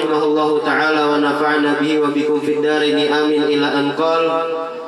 rahimahullahu ta'ala wa nafa'ana bihi wa bikum fid darini amin ila an qala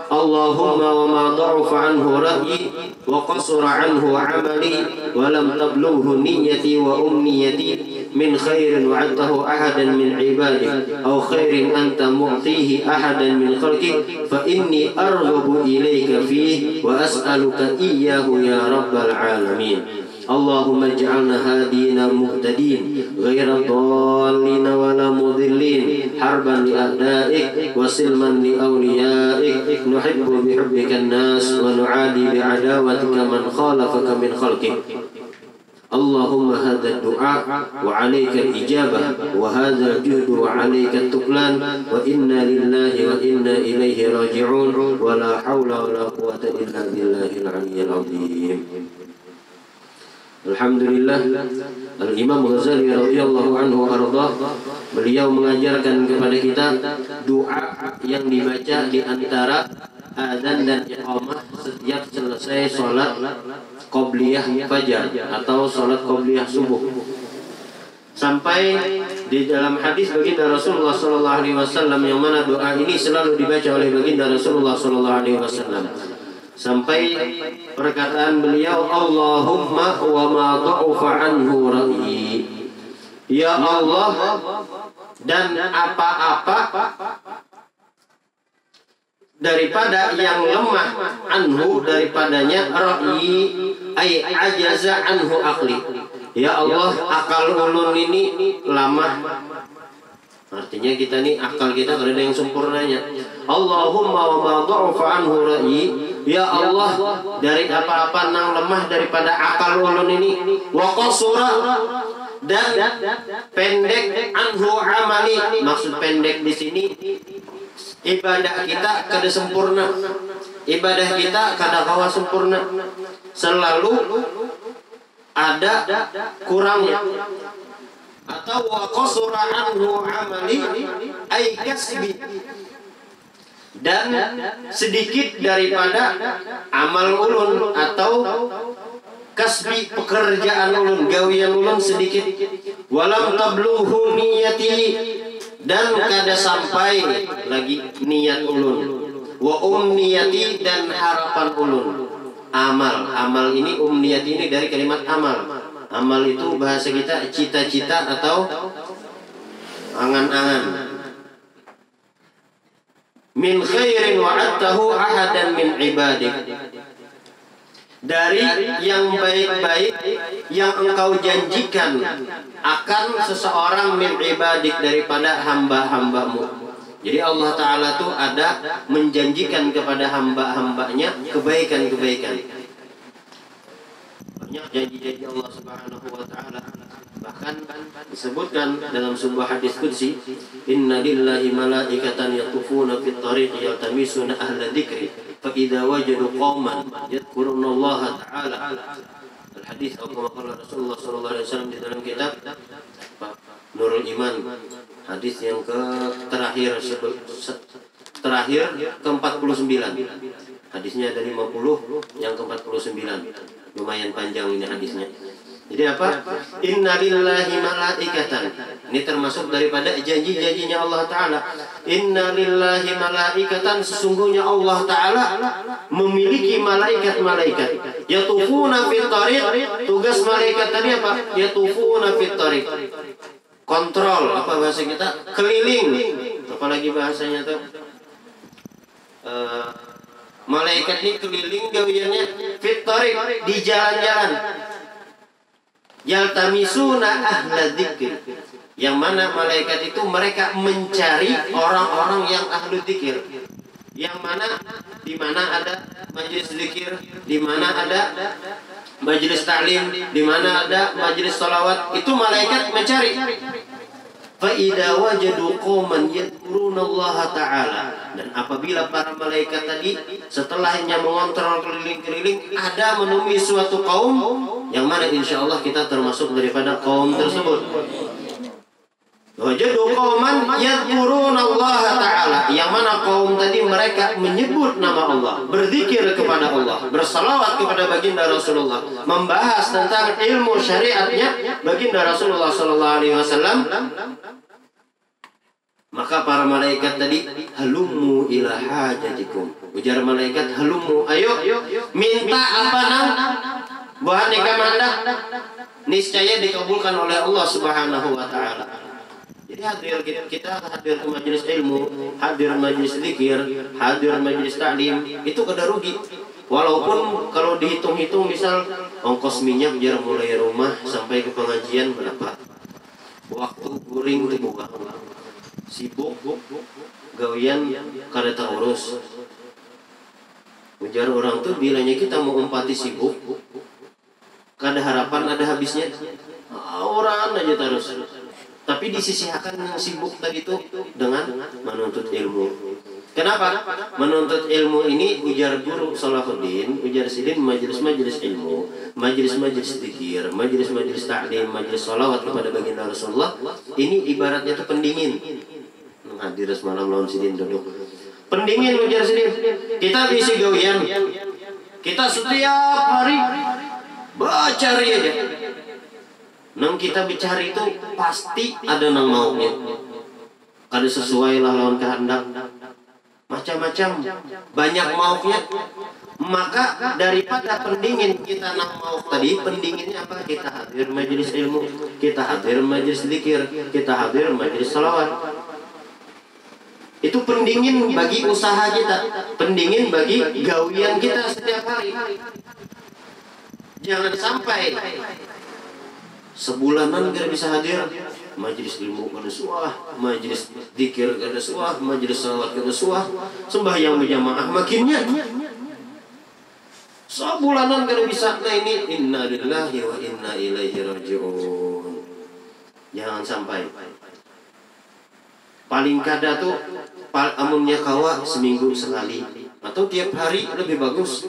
Allahumma wa ma da'ufa anhu ra'yi wa qasura anhu amali wa lam tablughu niyyati wa umniyati min khairin wa'adtahu ahadan min ibadik aw khairin anta mu'tihi ahadan min khalqik fa inni arghabu ilayka fihi wa as'aluka iyyahu ya rabbal alamin. Allahumma ij'alna hadina muhtadin ghayra dallin wala mudillin harban li a'daik wa silman li awliyaik nuhibbu bi hubbika an-nas wa nu'adi bi adawatika man khalafaka min khalqik. Allahumma hadha ad-du'a wa 'alayka al-ijabah wa hadha al-juhd wa 'alayka at-tuklan wa inna lillahi wa inna ilayhi raji'un wa la hawla wa la quwwata illa billahil 'aliyyil 'azim. Alhamdulillah, Al-Imam Ghazali radhiyallahu anhu ardah, beliau mengajarkan kepada kita doa yang dibaca di antara adzan dan iqamah setiap selesai sholat qobliyah fajar atau sholat qobliyah subuh. Sampai di dalam hadis baginda Rasulullah sallallahu alaihi wasallam yang mana doa ini selalu dibaca oleh baginda Rasulullah sallallahu alaihi wasallam. Sampai perkataan beliau, Allahumma wa ma dha'ufa anhu ra'yi. Ya Allah, dan apa-apa daripada yang lemah anhu daripadanya ra'yi ay ajaza anhu aqli. Ya Allah, akal ulun ini lemah. Artinya kita nih akal kita tidak ada yang sempurnanya. Allahumma wa ma dha'ufa anhu ra'yi. Ya Allah, dari apa-apa nang lemah daripada akal ulun ini, wa qasura, dan pendek anhu amali. Maksud pendek di sini ibadah kita kada sempurna. Ibadah kita kada kawa sempurna. Selalu ada kurangnya. Atau wa qasura anhu amali ay kasbi, dan sedikit daripada amal ulun atau kasbi pekerjaan ulun, gawian ulun sedikit. Walam tablughu niyati, dan kada sampai lagi niat ulun. Wa umniyati, dan harapan ulun. Amal ini umniyati ini dari kalimat amal. Amal itu bahasa kita cita-cita atau angan-angan. Min khairin wa'adtahu ahadan min ibadik, dari yang baik-baik yang engkau janjikan akan seseorang min ibadik daripada hamba-hambamu. Jadi Allah Ta'ala tuh ada menjanjikan kepada hamba-hambanya kebaikan-kebaikan. Banyak janji-janji Allah Subhanahu wa Ta'ala. Bahkan disebutkan dalam sebuah hadis qudsi, inna lillahi malaikatan yatufuna fit tariqi yaltamisuna ahla dzikri fa idza wajadu qauman yadhkurunallaha ta'ala. Al-hadis atau qala Rasulullah sallallahu alaihi wasallam di dalam kitab Nurul Iman, hadis yang terakhir ke-49. Hadisnya ada 50, yang ke-49. Lumayan panjang ini hadisnya. Jadi apa? Inna lillahi malaikatan. Ini termasuk daripada janji-janjinya Allah Ta'ala. Inna lillahi malaikatan. Sesungguhnya Allah Ta'ala memiliki malaikat-malaikat. Yatufuna fit tariq. Tugas malaikat tadi apa? Yatufuna fit tariq. Kontrol. Apa bahasa kita? Keliling. Apalagi bahasanya tuh? Malaikat ini keliling gawiannya fit tariq, di jalan-jalan. Yaltamisuna ahla dzikir, yang mana malaikat itu mereka mencari orang-orang yang ahlu dzikir, yang mana di mana ada majelis zikir, di mana ada majelis ta'lim, di mana ada majelis salawat, itu malaikat mencari. Fa idza wajadu qauman yadhkurunallaha ta'ala, dan apabila para malaikat tadi setelahnya mengontrol keliling-keliling ada menemui suatu kaum yang mana insyaallah kita termasuk daripada kaum tersebut. Wajadu qauman yadhkurunallaha ta'ala, yang mana kaum tadi mereka menyebut nama Allah, berzikir kepada Allah, bersalawat kepada baginda Rasulullah, membahas tentang ilmu syariatnya baginda Rasulullah sallallahu alaihi wasallam. Maka para malaikat tadi, halumu ila hajatikum. Ujar malaikat, halumu, ayo minta apa nang buat nikah mandak, niscaya dikabulkan oleh Allah Subhanahu wa taala. Jadi hadir kita hadir ke majelis ilmu, hadir majelis zikir, hadir majelis taklim, itu kada rugi. Walaupun kalau dihitung-hitung misal ongkos minyak jar mulai rumah sampai ke pengajian berapa? Waktu kuring tuh buka. Sibuk gawian kada terurus. Ujar orang tuh bilanya kita mau umpati sibuk, kada harapan ada habisnya. Orang aja terus. Tapi disisihkan yang sibuk tadi itu dengan menuntut ilmu. Kenapa? Menuntut ilmu ini ujar guru Salahuddin, ujar Sidin, majelis-majelis ilmu, majelis-majelis zikir, majelis-majelis taklim, majelis sholawat kepada baginda Rasulullah. Ini ibaratnya itu pendingin. Hadir semalam lawan Sidin duduk. Pendingin ujar Sidin. Kita bisi gawian. Kita setiap hari baca aja. Nang kita bicara itu pasti ada nang maunya. Kada sesuai lah lawan kehendak. Macam-macam, banyak maunya. Maka daripada pendingin kita nang mau tadi, pendinginnya apa? Kita hadir majelis ilmu, kita hadir majelis zikir, kita hadir majelis salawat. Itu pendingin bagi usaha kita, pendingin bagi gawian kita setiap hari. Jangan sampai sebulanan gak bisa hadir majelis ilmu kada suah, majelis zikir kada suah, majelis salawat kada suah, sembahyang berjamaah makinnya sebulanan kada bisa. Nah ini inna lillahi wa inna ilaihi raji'un. Jangan sampai. Paling kada tuh amunnya kawa seminggu sekali atau tiap hari lebih bagus.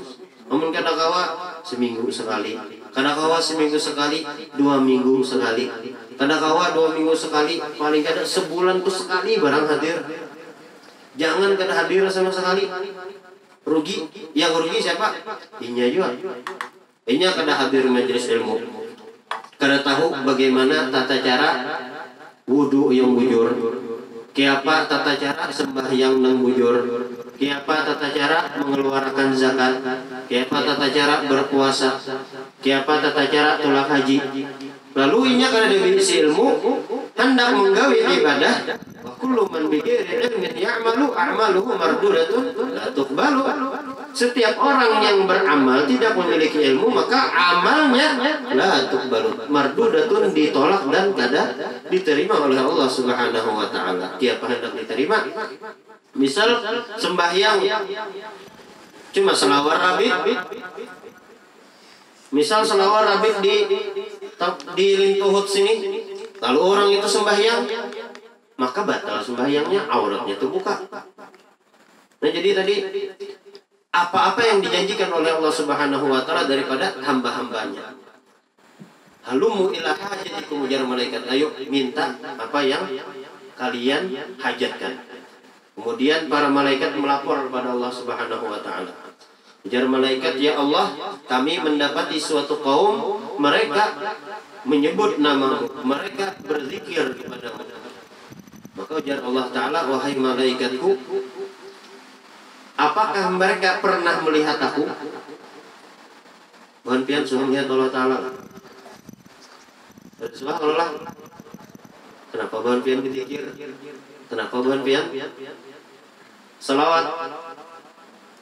Amun kada kawa seminggu sekali, kada kawa seminggu sekali, 2 minggu sekali, kada kawa 2 minggu sekali, paling kada sebulan tuh sekali barang hadir. Jangan kada hadir sama sekali, rugi. Yang rugi siapa? Inya juga. Inya kada hadir majelis ilmu, kada tahu bagaimana tata cara wudu yang bujur, kiapa tata cara sembahyang nang bujur, kiapa tata cara mengeluarkan zakat, kiapa tata cara berpuasa, kiapa tata cara tolak haji. Lalu inya kada dibisi ilmu, hendak menggawi ibadah, wa kullu man bi ghairi ilmin ya'malu a'maluhu mardudatun la tuqbalu. Setiap orang yang beramal tidak memiliki ilmu, maka amalnya la tuqbalu, mardudatun, ditolak dan kada diterima oleh Allah Subhanahu wa taala. Kiapa hendak diterima? Misal sembahyang cuma selawar rabit, misal selawar rabit di lintuhut sini, lalu orang itu sembahyang, maka batal sembahyangnya, auratnya terbuka. Nah jadi tadi apa-apa yang dijanjikan oleh Allah Subhanahu wa taala daripada hamba-hambanya. Halumu ila hajatikum, ujar malaikat, ayo minta apa yang kalian hajatkan. Kemudian para malaikat melapor kepada Allah Subhanahu wa taala. Ujar malaikat, ya Allah, kami mendapati suatu kaum, mereka menyebut nama-Mu, mereka berzikir kepadamu. Maka ujar Allah taala, wahai malaikatku, apakah mereka pernah melihat aku? Bukan pian sudah melihat Allah taala. Subhanallah. Kenapa bukan pian berzikir? Kenapa bukan pian salawat?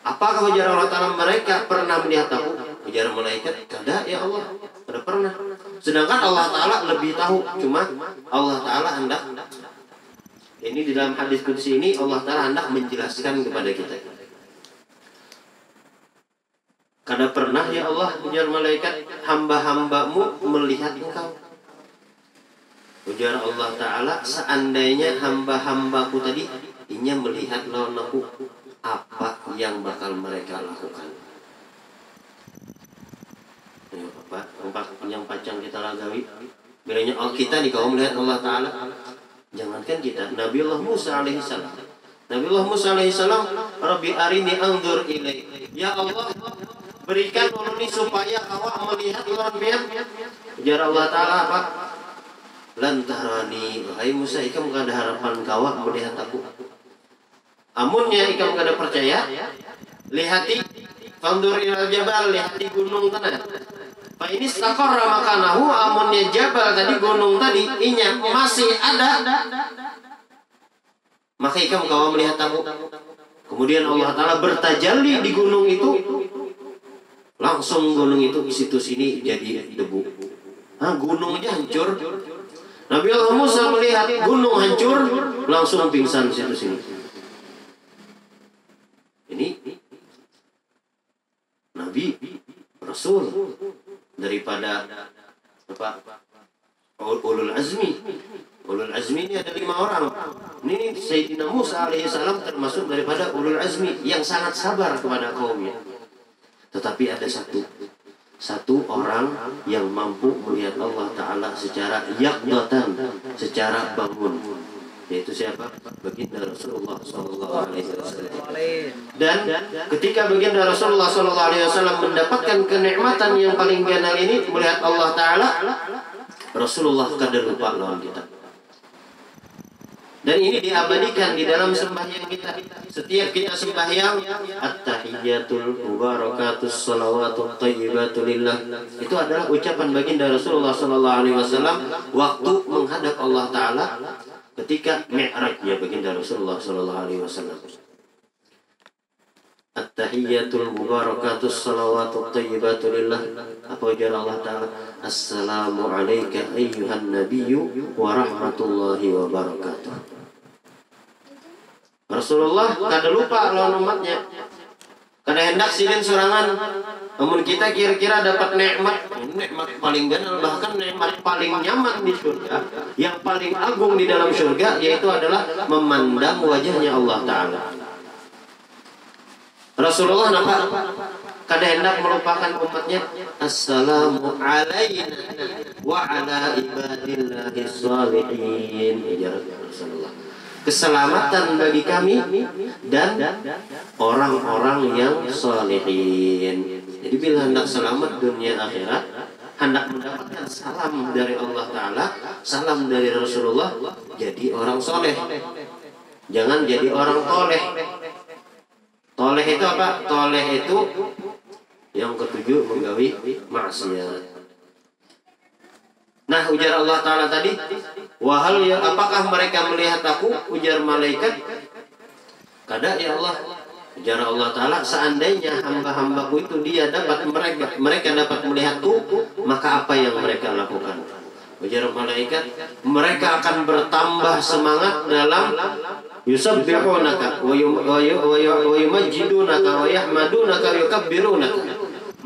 Apakah ujar Allah taala mereka pernah melihat aku? Ujar malaikat, kada ya Allah, kada pernah. Sedangkan Allah taala lebih tahu, cuma Allah taala hendak, ini di dalam hadis qudsi ini Allah taala hendak menjelaskan kepada kita. Kada pernah ya Allah, ujar malaikat, hamba-hambamu melihat engkau. Ujar Allah taala, seandainya hamba-hambaku tadi inya melihat lawan aku, apa yang bakal mereka lakukan? Ayo apa? Yang pacang kita lagawi. Bilanya kita nih kalau melihat Allah taala, jangankan kita, Nabiullah Musa alaihissalam. Nabiullah Musa alaihissalam, Rabbi arini anzur ilaik. Ya Allah, berikan ulun supaya kau melihat lawan pian. Ujar Allah taala apa? lantarani, wahai Musa, ikam gak ada harapan kawa melihat aku. Amunnya ikam gak ada percaya, lihati fandur ilal jabal, lihati gunung tanah. Pak ini istaqarra makanahu, amunnya jabal tadi, gunung tadi inya masih ada, maka ikam kawa melihat aku. Kemudian Allah Ta'ala bertajalli di gunung itu, langsung gunung itu situs ini jadi debu. Gunung aja hancur. Nabi Allah Musa melihat gunung hancur, langsung pingsan situs ini. Ini Nabi, Rasul daripada apa? Ulul azmi. Ulul azmi ini ada 5 orang. Ini Sayyidina Musa alaihissalam termasuk daripada ulul azmi yang sangat sabar kepada kaumnya. Tetapi ada satu orang yang mampu melihat Allah Ta'ala secara yaqdatan, secara bangun, yaitu siapa? Baginda Rasulullah SAW. Dan ketika baginda Rasulullah SAW mendapatkan kenikmatan yang paling general ini, melihat Allah Ta'ala, Rasulullah kadang lupa lawan kita. Dan ini diabadikan di dalam sembahyang kita. Setiap kita sembahyang, at-tahiyyatul mubarakatus salawatut thayyibatu lillah, itu adalah ucapan baginda Rasulullah SAW waktu menghadap Allah Ta'ala ketika mi'rajnya baginda Rasulullah SAW. At-tahiyyatul mubarakatus salawatut thayyibatu lillah. Apa ujar Allah Ta'ala? Assalamu alayka ayyuhan nabiyyu wa rahmatullahi wa barakatuh. Rasulullah kada lupa lawan umatnya, kada hendak silin sorangan. Namun kita kira-kira dapat nikmat paling ganal, bahkan nikmat paling nyaman di surga, yang paling agung di dalam surga, yaitu adalah memandang wajahnya Allah Ta'ala. Rasulullah nampak kada hendak melupakan umatnya. Assalamu alayna wa ala ibadillahi shalihin. Ya Rasulullah, keselamatan bagi kami dan orang-orang yang sholihin. Jadi bila hendak selamat dunia akhirat, hendak mendapatkan salam dari Allah Ta'ala, salam dari Rasulullah, jadi orang soleh. Jangan jadi orang toleh. Toleh itu apa? Toleh itu yang ketujuh, menggawi maksiat. Nah, ujar Allah Ta'ala tadi, wahal ya, apakah mereka melihat aku? Ujar malaikat, kada ya Allah. Ujar Allah Ta'ala, seandainya hamba-hambaku itu dia dapat mereka dapat melihatku, maka apa yang mereka lakukan? Ujar malaikat, mereka akan bertambah semangat dalam yusabbihunaka wa yumajjidunaka wa yahmadunaka wa yukabbirunaka.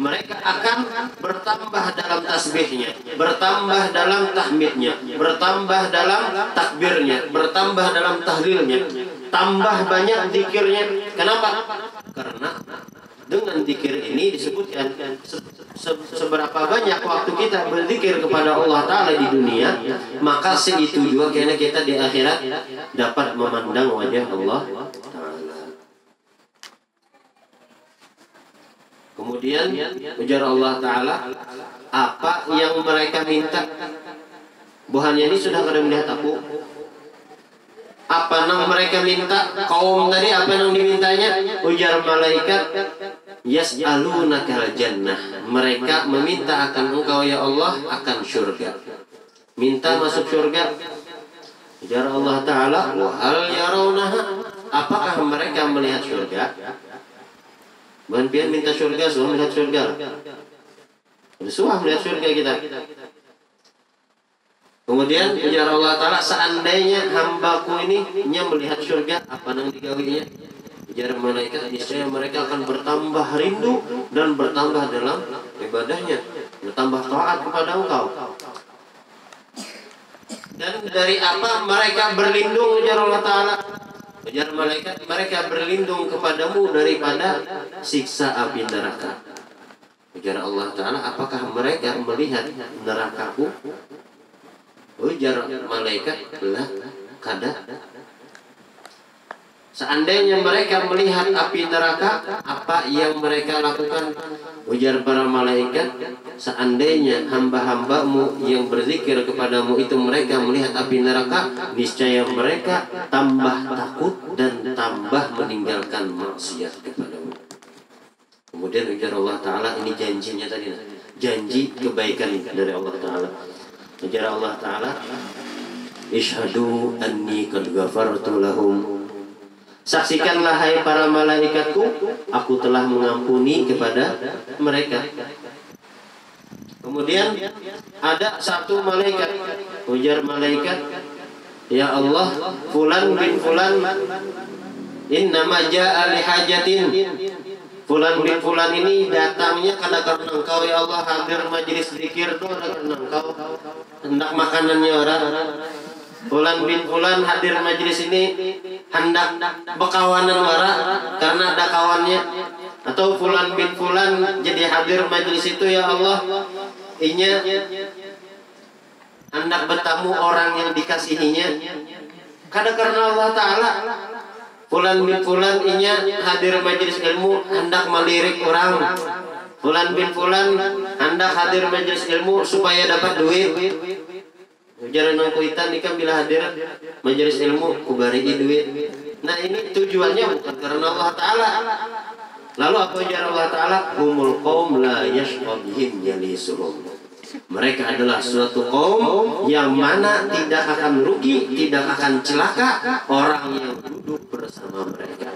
Mereka akan bertambah dalam tasbihnya, bertambah dalam tahmidnya, bertambah dalam takbirnya, bertambah dalam tahlilnya, tambah banyak zikirnya. Kenapa? Karena dengan zikir ini disebutkan seberapa banyak waktu kita berzikir kepada Allah Ta'ala di dunia, maka segitu juga karena kita di akhirat dapat memandang wajah Allah Ta'ala. Kemudian ujar Allah Ta'ala, apa yang mereka minta? Buhannya ini sudah kada melihat aku. Apa yang mereka minta? Kaum tadi apa yang dimintanya? Ujar malaikat, yas'alunaka jannah. Mereka meminta akan engkau ya Allah, akan surga. Minta masuk surga. Ujar Allah Ta'ala, wa hal yarawnaha. Apakah mereka melihat surga? Bukan pian minta surga, suah melihat surga. Suah melihat surga kita. Kemudian ujar Allah Ta'ala, seandainya hambaku ini melihat surga, apa yang digawinya? Ujar malaikat, niscaya mereka akan bertambah rindu dan bertambah dalam ibadahnya, bertambah taat kepada engkau. Dan dari apa mereka berlindung? Ujar Allah Ta'ala, ujar malaikat, mereka berlindung kepadamu daripada siksa api neraka. Ujar Allah Ta'ala, apakah mereka melihat nerakaku? Ujar malaikat, lah kada. Seandainya mereka melihat api neraka, apa yang mereka lakukan? Ujar para malaikat, seandainya hamba-hambamu yang berzikir kepadamu itu mereka melihat api neraka, niscaya mereka tambah takut dan tambah meninggalkan maksiat kepadamu. Kemudian ujar Allah Ta'ala, ini janjinya tadi, janji kebaikan dari Allah Ta'ala. Ujar Allah Ta'ala, Ishhadu anni qad ghafartu lahum. Saksikanlah hai para malaikatku, aku telah mengampuni kepada mereka. Kemudian ada satu malaikat, ujar malaikat, ya Allah, fulan bin fulan innama ja'a li hajatin. Fulan bin fulan ini datangnya karena engkau ya Allah, hadir majelis zikir itu karena engkau hendak makanannya orang. Fulan bin fulan hadir majelis ini hendak bekawanan wara karena ada kawannya. Atau fulan bin fulan jadi hadir majelis itu ya Allah, inya hendak bertamu orang yang dikasihinya. Karena Allah Ta'ala. Fulan bin fulan inya hadir majelis ilmu hendak melirik orang. Fulan bin fulan hendak hadir majelis ilmu supaya dapat duit. Ujaran kuitan nikah bila hadir majelis ilmu kubari duit. Nah ini tujuannya bukan karena Allah Ta'ala. Lalu apa ujar Allah Ta'ala? Humul qaum la yashqa bihim jalisuhum. Mereka adalah suatu kaum yang mana tidak akan rugi, tidak akan celaka orang yang duduk bersama mereka.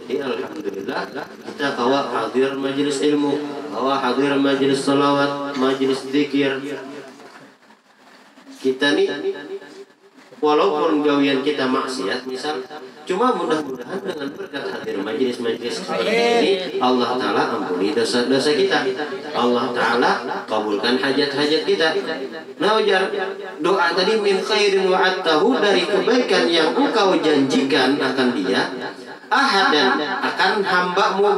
Jadi alhamdulillah kita kawa hadir majelis ilmu, kawa hadir majelis salawat, majelis zikir. Kita nih walaupun gawian kita maksiat misal, cuma mudah-mudahan dengan berkat hadir majelis-majelis seperti ini Allah Ta'ala ampuni dosa-dosa kita, Allah Ta'ala kabulkan hajat-hajat kita. Nah ujar doa tadi, min khairin wa'attahu, dari kebaikan yang engkau janjikan akan dia, ahadan, akan hambamu,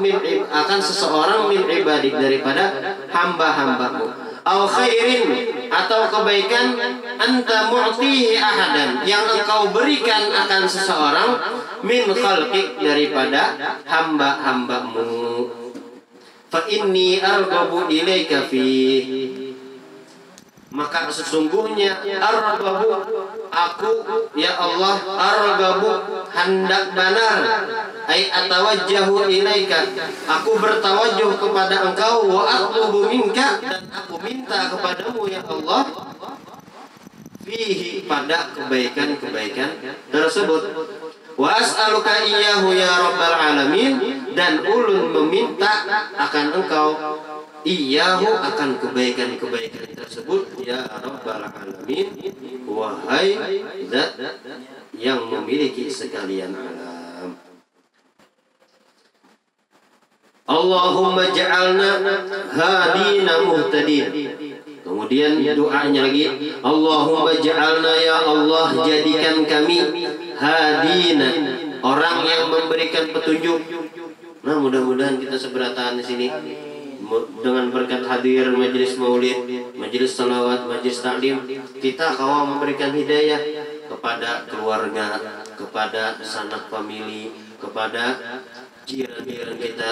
akan seseorang min ibadik, daripada hamba-hambamu, au khairin, atau kebaikan anta mu'tihi ahadan, yang engkau berikan akan seseorang, min khalqik, daripada hamba-hambamu. Fa inni arghabu ilaika fi, maka sesungguhnya arghabu, aku ya Allah, arghabu hendak benar, ai atawajjahu ilaika, aku bertawajuh kepada engkau, wa atlubu minka, dan aku minta kepadamu ya Allah, fihi, pada kebaikan-kebaikan tersebut. Wa as'aluka iyyahu ya rabbal alamin, dan ulun meminta akan engkau iyyahu, akan kebaikan-kebaikan tersebut, ya rabbal alamin, wahai zat yang memiliki sekalian alam. Allahumma ja'alna hadina muhtadin. Kemudian doanya lagi, Allahumma ja'alna, ya Allah jadikan kami hadina, orang yang memberikan petunjuk. Nah mudah-mudahan kita seberatan di sini dengan berkat hadir majelis maulid, majelis salawat, majelis taklim, kita kawa memberikan hidayah kepada keluarga, kepada sanak famili, kepada jiran-jiran kita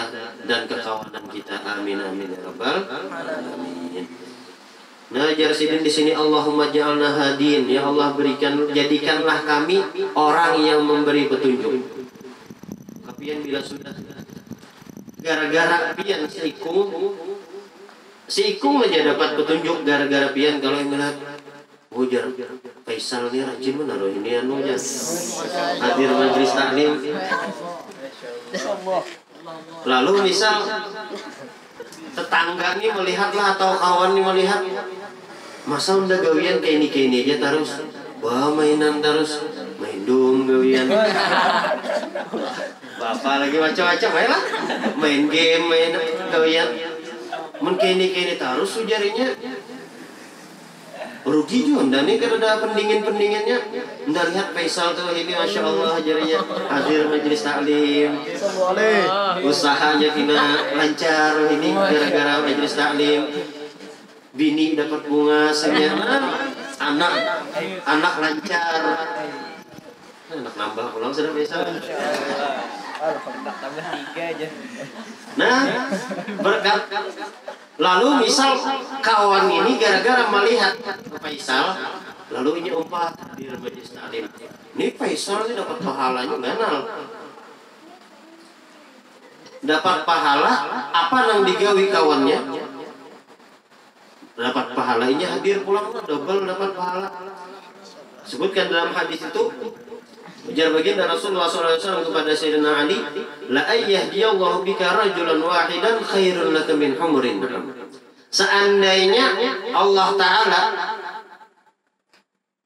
dan kekawanan kita. Amin amin ya rabbal alamin. Nah, Jarsidin di sini, Allahumma ja'alna hadin, ya Allah jadikanlah kami orang yang memberi petunjuk. Kapian bila sudah gara-gara pian si ikung aja dapat petunjuk gara-gara pian. Kalau yang melihat ujar Faisal nih rajin menaruh ini anu ya, hadir majelis taklim. Lalu misal tetangga nih melihatlah, atau kawan nih melihat, masa udah gawian kayak ini aja terus, wah mainan terus, main dong gawian. Bapak lagi macam-macam ya lah, main game, main gawian, mungkin ini terus ujarinya. Rugi juga, dan ini kan ada pendingin-pendinginnya. Nggak lihat Faisal tuh ini, masya Allah jarinya hadir majelis taklim, usahanya kena lancar ini gara-gara majelis taklim. Bini dapat bunga, anak lancar. Anak nambah pulang sudah biasa. Tambah 3 aja. Nah, berkat. Lalu misal kawan ini gara-gara melihat Faisal, lalu ini umpat di majelis taklim. Ini Faisal ini dapat pahalanya ganal. Dapat pahala apa nang digawi kawannya? Dapat pahala ini hadir pulang double dapat pahala. Sebutkan dalam hadis itu ujar baginda Rasulullah SAW kepada Sayyidina Ali, la ayyahdiyallahu bika rajulan wahidan khairun laka min humurin na'am. Seandainya Allah Ta'ala,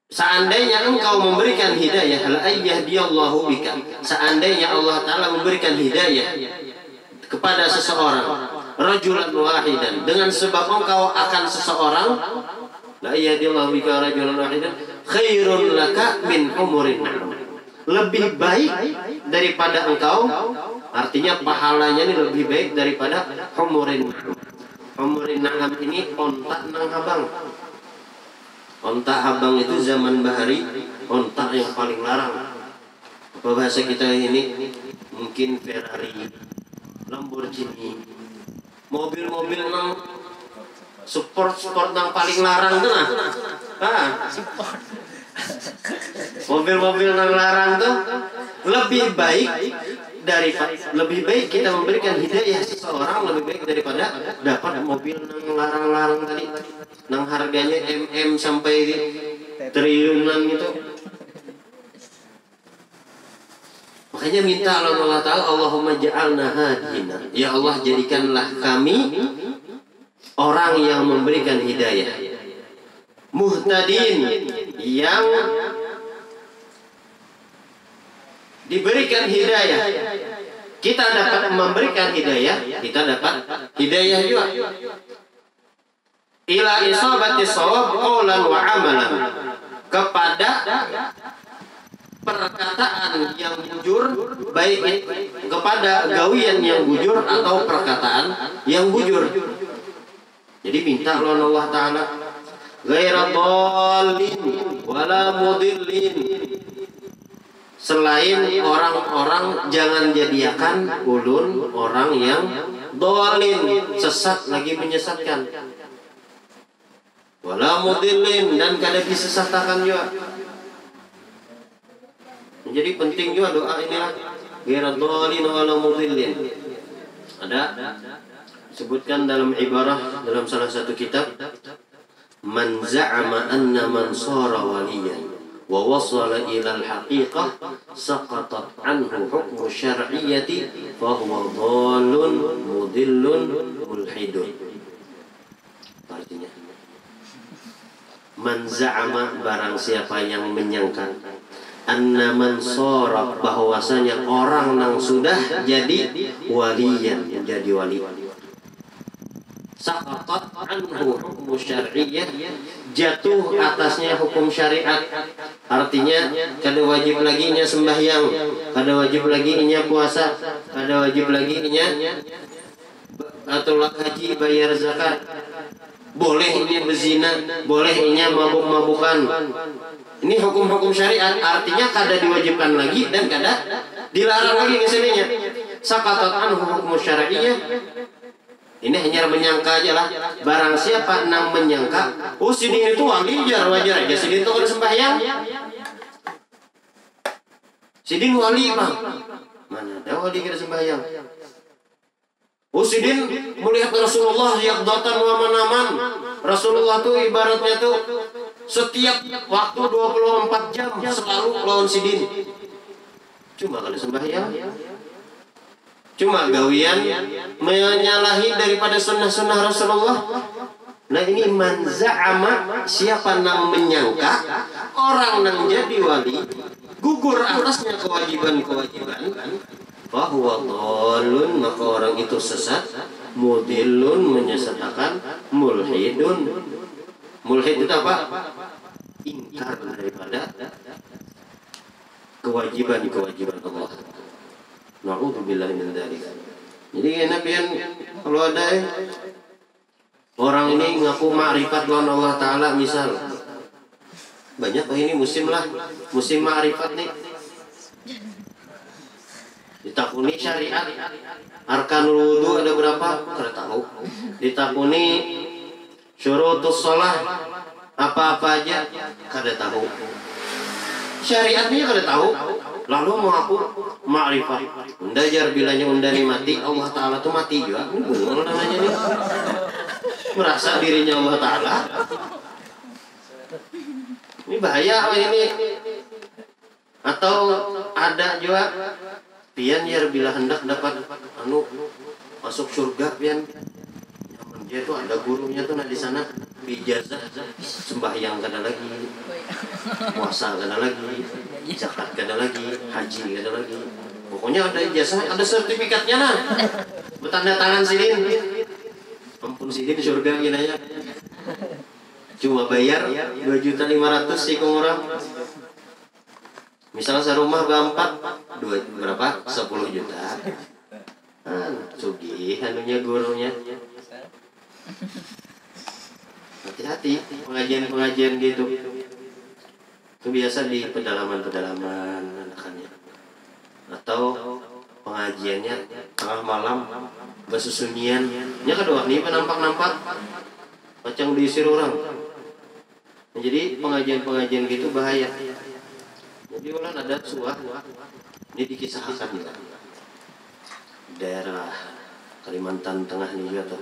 seandainya engkau memberikan hidayah, la ayyahdiyallahu bika, seandainya Allah Ta'ala memberikan hidayah kepada seseorang, rajulan wahidan, dengan sebab engkau akan seseorang, la yahdillahu bika rajulan wahidan khairun laka min humurin na'am. Lebih baik daripada engkau, artinya pahalanya ini lebih baik daripada humurin na'am. Humurin na'am ini onta nang habang. Onta habang itu zaman bahari, onta yang paling larang. Apa bahasa kita ini? Mungkin Ferrari, Lamborghini, mobil-mobil nang sport nang paling larang tuh nah. Mobil-mobil nang larang tuh lebih baik kita memberikan hidayah seseorang lebih baik daripada dapat mobil nang larang-larang tadi, nang harganya sampai triliunan gitu. Makanya minta Allah Ta'ala, Allahumma ja'alna hadina, ya Allah jadikanlah kami orang yang memberikan hidayah, muhtadin, yang diberikan hidayah. Kita dapat memberikan hidayah, kita dapat hidayah juga. Ila isabati shawab qawlan wa amalan, kepada perkataan yang jujur, baik kepada gawian yang bujur atau perkataan yang bujur. Jadi minta Allah Ta'ala ghaira dhalin wala mudillin, selain orang-orang jangan jadikan ulun orang yang dhalin, sesat lagi menyesatkan, wala mudillin, dan kada disesatkan juga. Jadi penting juga doa inilah ghaira dhalin wala mudillin. Ada sebutkan dalam ibarah dalam salah satu kitab, man za'ama anna man sara waliyan wa wasala ila al-haqiqah saqatat anhu hukmu syar'iyyati fa huwa dhalun mudillun mulhidun. Artinya man za'ama, barang siapa yang menyangka, anna man sara, bahwasanya orang yang sudah jadi waliyan, jadi wali, saqatat anhu hukmu syar'iyyah, jatuh atasnya hukum syariat. Artinya kada wajib lagi nya sembahyang, kada wajib lagi nya puasa, kada wajib lagi nya atau haji, bayar zakat, boleh ini berzina, boleh ini mabuk-mabukan. Ini hukum-hukum syariat, artinya kada diwajibkan lagi dan kada dilarang lagi kesininya. Saqatat anhu hukmu syar'iyyah. Ini hanya menyangka aja lah. Barang siapa nang menyangka, oh sidin itu wali, wajar aja sidin itu kada sembahyang, sidin wali bang, mana ada wali kada sembahyang. Oh sidin melihat Rasulullah yaqdatan wa manaman, Rasulullah tuh ibaratnya tuh setiap waktu 24 jam selalu lawan sidin, cuma kada sembahyang, cuma gawian menyalahi daripada sunnah-sunnah Rasulullah. Nah ini man za'ama, siapa nang menyangka orang nang jadi wali gugur atasnya kewajiban-kewajiban, bahwa dhalun, maka orang itu sesat, mudillun, menyesatkan, mulhidun. Mulhid itu apa? Ingkar daripada kewajiban-kewajiban Allah. Na'udzubillah min dzalik. Jadi enakan kalau ada orang ini ngaku ma'rifat lawan Allah Ta'ala, misal banyak ini musim ma'rifat nih, Ditakuni syariat arkanul wudu ada berapa? Kada tahu. Ditakuni syurutus shalah apa-apa aja kada tahu. Syariatnya kada tahu. Lalu mau aku ma'rifah. Unda jar bilanya unda ni mati, Allah Ta'ala tuh mati juga. Ini bingung namanya nih. Merasa dirinya Allah Ta'ala. Ini bahaya ini. Atau ada juga pian jar bila hendak dapat masuk surga pian. Dia tuh ada gurunya tuh di sana bijazah sembahyang kada lagi, puasa kada lagi, zakat kada lagi, haji kada lagi. Pokoknya ada ijazah, ada sertifikatnya nah. Bertanda tangan sidin. Ampun sidin surga ginanya. Cuma bayar 2.500.000 sih ke orang. Misalnya serumah berempat, berapa? 10 juta. Sugih anunya gurunya. Hati-hati pengajian gitu. Itu biasa di pedalaman-pedalaman anakannya. Atau pengajiannya tengah malam bersusunyian. Nya kedua nih penampak-nampak macam diisir orang. Nah, jadi pengajian-pengajian gitu bahaya. Jadi ulah ada suah ini dikisahkan juga. Daerah Kalimantan Tengah ini juga tuh.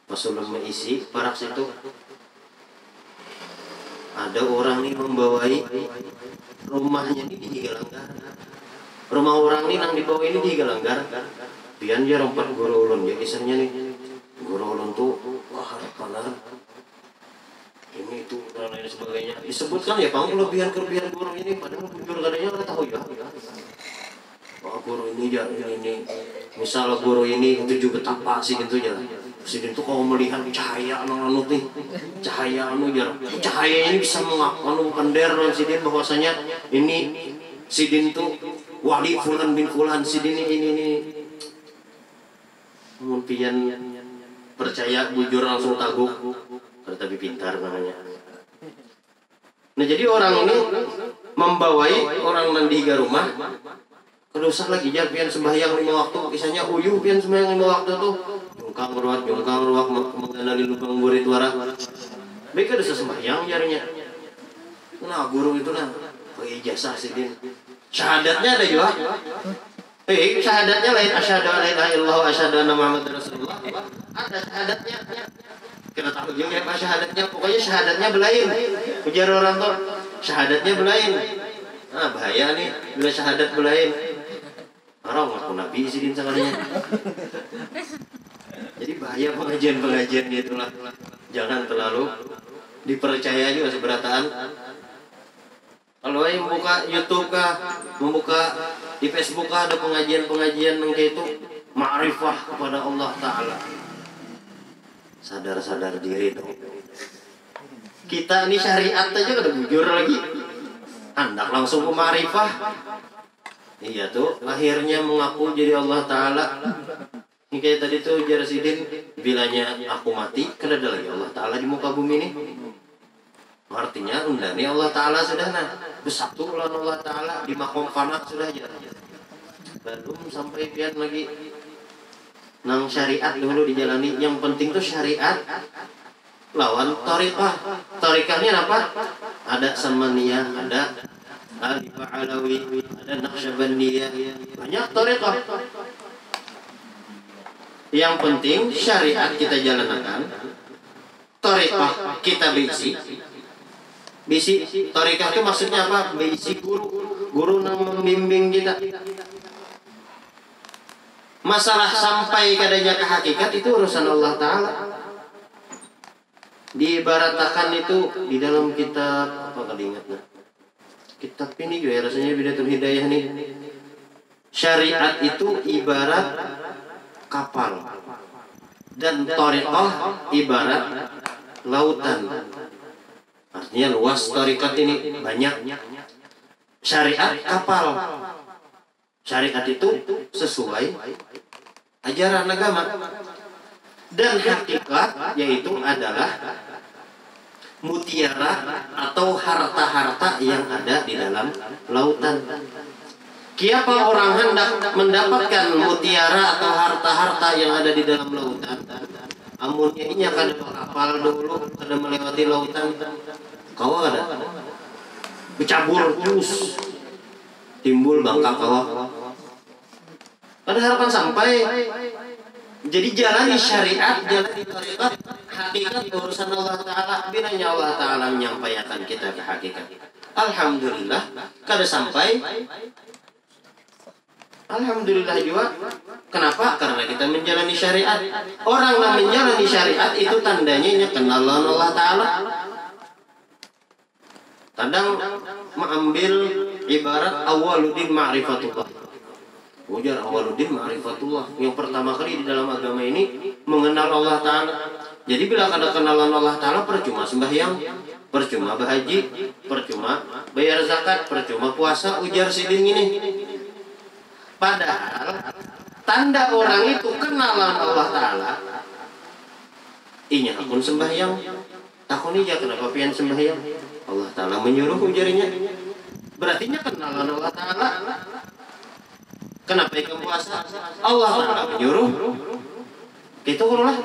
Pas ulun mengisi parak situ ada orang nih membawai rumahnya ini di Galanggar. Rumah orang nih nang dibawa ini di Galanggar. Pian dia rompat guru ulun ya kisahnya nih. Guru ulun tuh wah harapan ini itu dan lain sebagainya. Disebutkan ya Bang kelebihan guru ini padahal jujur katanya kita tahu ya. Wah guru ini ya ini misal guru ini 7 betapa sih gitu ya. Sidin tuh kalau melihat cahaya anu nih, cahaya anu jar, cahaya ini bisa mengakukan dan sidin bahwasanya ini sidin tuh wali fulan bin fulan sidin ini. Mungkin percaya bujur langsung taguk, tapi pintar namanya. Nah jadi orang ini membawai orang nandiga rumah. Kedosa lagi jar pian sembahyang 5 waktu, kisahnya uyuh pian sembahyang 5 waktu tuh. Jungkang ruak mengenali lubang burit wara. Mereka dosa sembahyang jarinya. Nah guru itu nah pakai ijazah sidin. Syahadatnya ada juga. Syahadatnya lain asyhadu an la ilaha illallah wa asyhadu anna muhammadar rasulullah. Ada syahadatnya. Kita tahu juga apa syahadatnya. Pokoknya syahadatnya belain. Ujar orang tuh syahadatnya belain. Nah bahaya nih bila syahadat belain. Orang ngaku nabi sidin sekalinya. Jadi bahaya pengajian gitu lah. Jangan terlalu dipercaya juga seberataan. Kalau yang membuka YouTube kah, membuka di Facebook kah ada pengajian yang kayak itu ma'rifah kepada Allah Ta'ala. Sadar diri dong. Kita ini syariat aja kada bujur lagi. Hendak langsung ke ma'rifah. Iya tuh, akhirnya mengaku jadi Allah Ta'ala. Ini kayak tadi tuh Jarsidin bilanya aku mati, kada ada lagi Allah Ta'ala di muka bumi ini. Artinya undani Allah Ta'ala sudah bersatu lawan Allah Ta'ala di makom fana sudah aja. Belum sampai pian lagi nang syariat dulu dijalani. Yang penting tuh syariat lawan thariqah. Thariqahnya apa? Ada Samaniyah, ada Alifah Alawi, ada Naqsyabandiyah, banyak thariqah. Yang penting syariat kita jalankan, thariqah kita bisi. Thariqah itu maksudnya apa? Bisi guru nang membimbing kita. Masalah sampai kadanya ke hakikat itu urusan Allah Ta'ala. Diibaratakan itu di dalam kitab apa kali ingatnya? Kitab ini juga rasanya Bidatul Hidayah nih. Syariat itu ibarat kapal dan thariqah ibarat lautan. Artinya luas thariqat ini banyak. Syariat kapal. Syariat itu sesuai ajaran agama. Dan hakikat yaitu adalah mutiara atau harta-harta yang ada di dalam lautan. Kiapa orang hendak mendapatkan mutiara atau harta-harta yang ada di dalam lautan, amunnya inya kada kapal dulu, kada melewati lautan, kau ada bercabur terus, timbul bangka kawah. Ada harapan sampai. Jadi jalan di syariat, jalan di tarekat, hakikat urusan Allah Ta'ala, binanya Allah Ta'ala menyampaikan kita ke hakikat. Alhamdulillah, kada sampai. Alhamdulillah juga. Kenapa? Karena kita menjalani syariat. Orang yang menjalani syariat itu tandanya kenal Allah Ta'ala. Kadang mengambil ibarat awwaluddin ma'rifatullah. Ujar awwaluddin ma'rifatullah. Yang pertama kali di dalam agama ini mengenal Allah Ta'ala. Jadi bila ada kenalan Allah Ta'ala, percuma sembahyang, percuma berhaji, percuma bayar zakat, percuma puasa. Ujar sidin ini. Padahal tanda orang itu kenalan Allah Ta'ala, inya akun sembahyang. Takun ija kenapa pian sembahyang? Allah Ta'ala menyuruh ujarnya. Berarti nya kenalan Allah Ta'ala. Kenapa ikam puasa? Allah Ta'ala menyuruh. Gitu lah.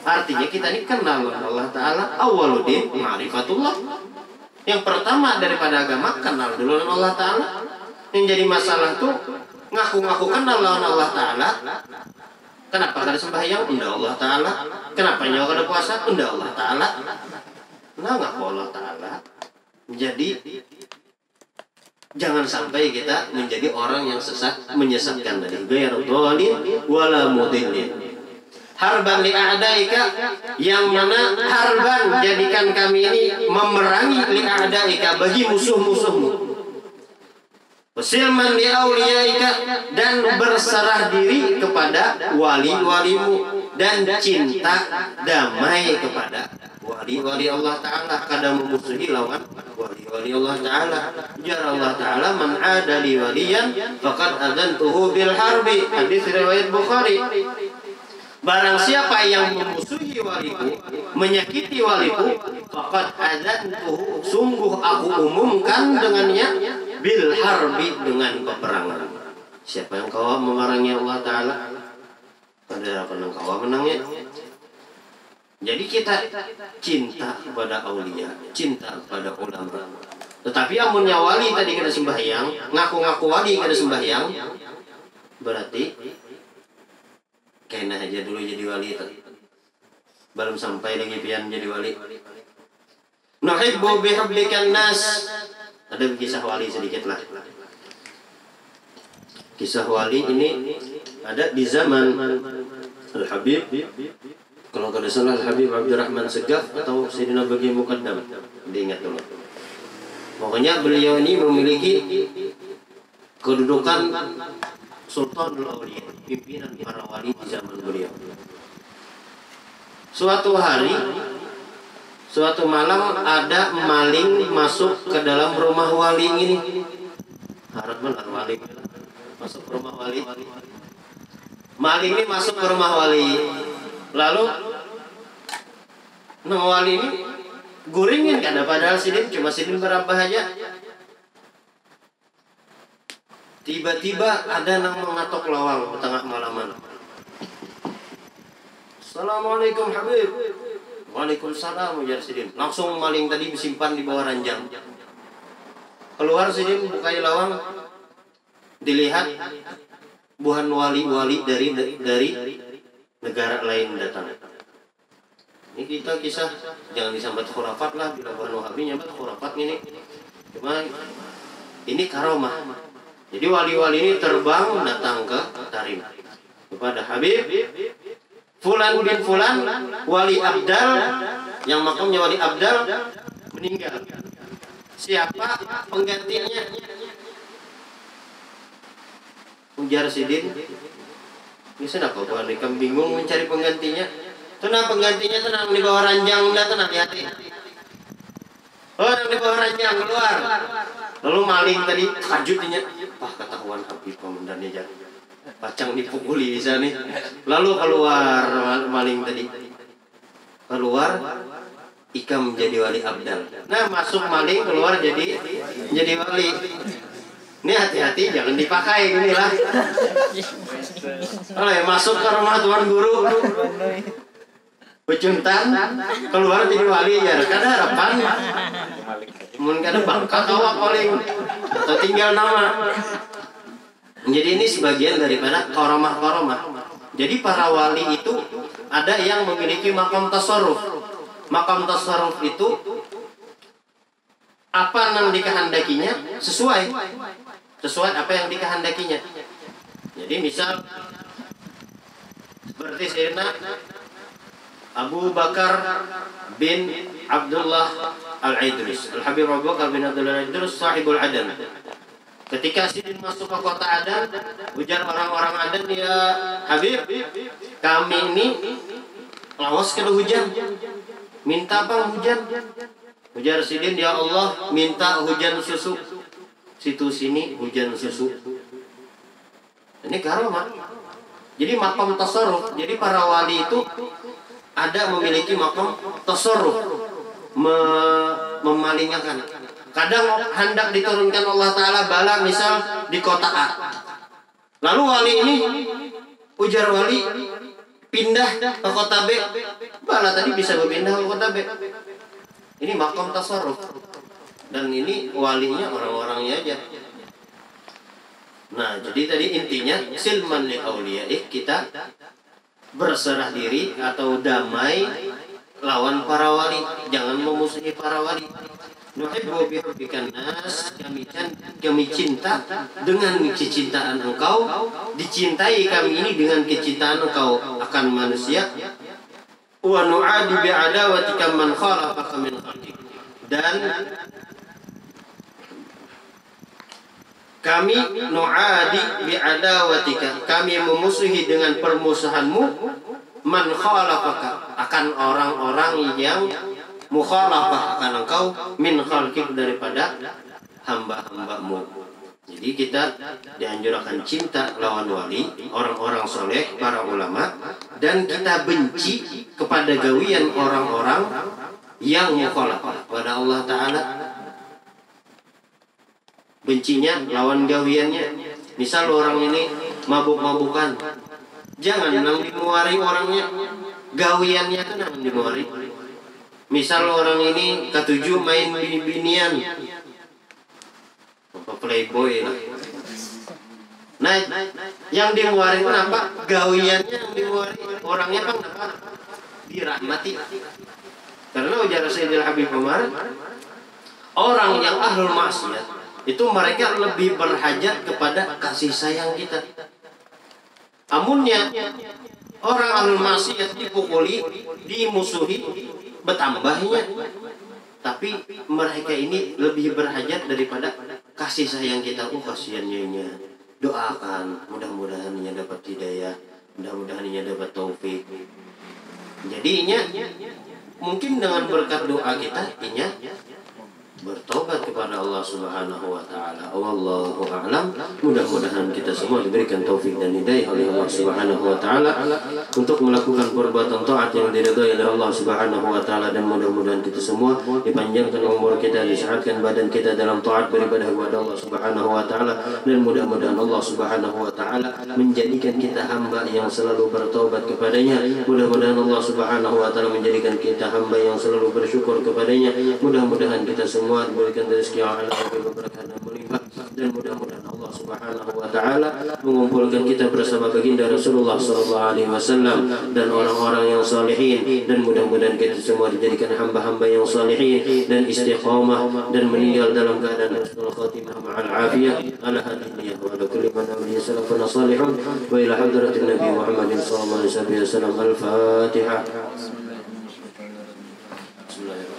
Artinya kita ini kenal Allah Ta'ala. Awwaluddin ma'rifatullah. Yang pertama daripada agama, kenal dulu Allah Ta'ala. Yang jadi masalah tuh ngaku-ngaku kenal Allah Ta'ala. Kenapa kada sembahyang? Unda Allah Ta'ala. Kenapa nyawa kada puasa? Unda Allah Ta'ala. Nah ngaku Allah Ta'ala. Jadi jangan sampai kita menjadi orang yang sesat, menyesatkan dari ghairu dhalin wala mudillin. Harban li'a'daika, yang mana harban jadikan kami ini memerangi li'a'daika, bagi musuh-musuhmu. Wasilman li'auliyaika, dan berserah diri kepada wali-walimu, dan cinta damai kepada wali-wali Allah Ta'ala, kada memusuhi lawan wali-wali Allah Ta'ala. Jar Allah Ta'ala, man adali waliyan faqad adantuhu bil harbi. Hadis riwayat Bukhari. Barang siapa yang memusuhi waliku, menyakiti waliku, faqad adantuhu, sungguh aku umumkan dengannya bil harbi, dengan peperangan. Siapa yang kau memerangi Allah Ta'ala, kada akan kau menangnya. Jadi kita cinta kepada aulia, cinta kepada ulama. Tetapi amunnya wali tadi kada sembahyang, ngaku-ngaku wali kada sembahyang, berarti kena aja dulu jadi wali tadi. Belum sampai lagi pian jadi wali. Nuhibbu bihubbikan nas. Ada kisah wali sedikit lah. Kisah wali ini ada di zaman Al-Habib. Kalau kada salah Al-Habib Abdurrahman Segaf atau Sayyidina Bagi Muqaddam. Diingat dulu. Pokoknya beliau ini memiliki kedudukan Sultanul Auliya, pimpinan para wali di zaman beliau. Suatu hari, suatu malam ada maling masuk ke dalam rumah wali ini. Harap benar maling masuk ke rumah wali. Maling ini masuk ke rumah wali. Lalu nama wali ini guringin kada, padahal sidin cuma sidin berapa aja. Tiba-tiba ada yang mengatok lawang di tengah malaman. Assalamualaikum Habib. Waalaikumsalam, ujar sidin. Langsung maling tadi disimpan di bawah ranjang. Keluar sidin, buka lawang, dilihat buhan wali-wali dari negara lain datang. Ini kita kisah, jangan disambat khurafat lah, bila buhan wahabi nyambat khurafat ini. Cuma ini karomah. Jadi wali-wali ini terbang datang ke Tarim kepada Habib Fulan bin Fulan, wali Abdal, yang makamnya wali Abdal meninggal. Siapa penggantinya? Ujar sidin. Bisa kau buat ikam bingung mencari penggantinya. Tenang, penggantinya tenang di bawah ranjang, udah tenang, hati. Orang di bawah ranjang keluar. Lalu maling tadi kajutnya, ketahuan Habib komandannya jadi. Pacang dipukuli bisa nih. Lalu keluar maling tadi. Keluar, ikam menjadi wali Abdal. Nah, masuk maling, keluar jadi wali. Ini hati-hati jangan dipakai inilah. Oleh masuk ke rumah tuan guru, pecuntan keluar jadi wali ya, kada harapan. Mungkin kada bangka kawak paling atau tinggal nama. Jadi ini sebagian daripada koromah-koromah. Jadi para wali itu ada yang memiliki makam tasarruf. Makam tasarruf itu apa yang dikehendakinya sesuai apa yang dikehendakinya. Jadi misal seperti Sayyidina Abu Bakar bin Abdullah Al-Idris, Al-Habib Abu Bakar bin Abdullah Al-Idris sahibul Adan. Ketika Sidin masuk ke kota Adan, ujar orang-orang Adan, ya Habib, kami ini lawas kada hujan, minta bang hujan. Ujar Sidin, ya Allah, minta hujan susu. Situ sini hujan susu. Ini karomah. Jadi makam tasarruf. Jadi para wali itu ada memiliki makam tasarruf, memalingakan. Kadang hendak diturunkan Allah Ta'ala bala misal di kota A. Lalu wali ini, ujar wali, pindah ke kota B. Bala tadi bisa berpindah ke kota B. Ini makam tasarruf. Dan ini walinya orang-orangnya aja. Nah, jadi tadi intinya silman li auliyaih, kita berserah diri atau damai lawan para wali, jangan memusuhi para wali. Nuhibbu bihubbikan nas, kami cinta dengan kecintaan engkau, dicintai kami ini dengan kecintaan engkau akan manusia. Wa nu'adi bi'adawatika man khalafaka min khalqik. Dan kami nu'adi bi'adawatika, kami memusuhi dengan permusuhanmu man khalafaka, akan orang-orang yang mukhalafah akan engkau min khalqik, daripada hamba-hambamu. Jadi kita dianjurkan cinta lawan wali, orang-orang soleh, para ulama, dan kita benci kepada gawian orang-orang yang mukhalafah pada Allah Ta'ala. Bencinya lawan gawiannya. Misal orang ini mabuk-mabukan, jangan nang dimuari orangnya, gawiannya itu nang dimuari. Misal orang ini ketujuh main bini-binian, apa playboy lah. Nah, yang dimuari kenapa? Gawiannya yang dimuari, orangnya kan kenapa? Dirahmati. Karena ujar Sayyidil Habib Umar, orang yang ahlul maksiat itu mereka lebih berhajat kepada kasih sayang kita. Amunnya orang ahlul maksiat dipukuli, dimusuhi, bertambahnya, tapi mereka ini lebih berhajat daripada kasih sayang kita. Kasihannya, doakan, mudah-mudahan ia dapat hidayah, mudah-mudahan ia dapat taufik. Jadinya mungkin dengan berkat doa kita, inya bertobat kepada Allah Subhanahu wa Ta'ala. Wallahu a'lam. Mudah-mudahan kita semua diberikan taufik dan hidayah oleh Allah Subhanahu wa Ta'ala untuk melakukan perbuatan taat yang diridhai oleh Allah Subhanahu wa Ta'ala, dan mudah-mudahan kita semua dipanjangkan umur kita, disehatkan badan kita dalam taat beribadah kepada Allah Subhanahu wa Ta'ala, dan mudah-mudahan Allah Subhanahu wa Ta'ala menjadikan kita hamba yang selalu bertobat kepadanya. Mudah-mudahan Allah Subhanahu wa Ta'ala menjadikan kita hamba yang selalu bersyukur kepadanya. Mudah-mudahan kita semua diberikan rezeki yang halal dan berkah dan melimpah, dan mudah-mudahan Allah Subhanahu wa Ta'ala mengumpulkan kita bersama baginda Rasulullah sallallahu alaihi wasallam dan orang-orang yang salihin, dan mudah-mudahan kita semua dijadikan hamba-hamba yang salihin dan istiqamah, dan meninggal dalam keadaan husnul khatimah ma'al afiyah ala hadhihi wa ala kulli man amri salafun salihun wa ila hadratin nabi Muhammadin sallallahu alaihi wasallam. Al-Fatihah. Bismillahirrahmanirrahim.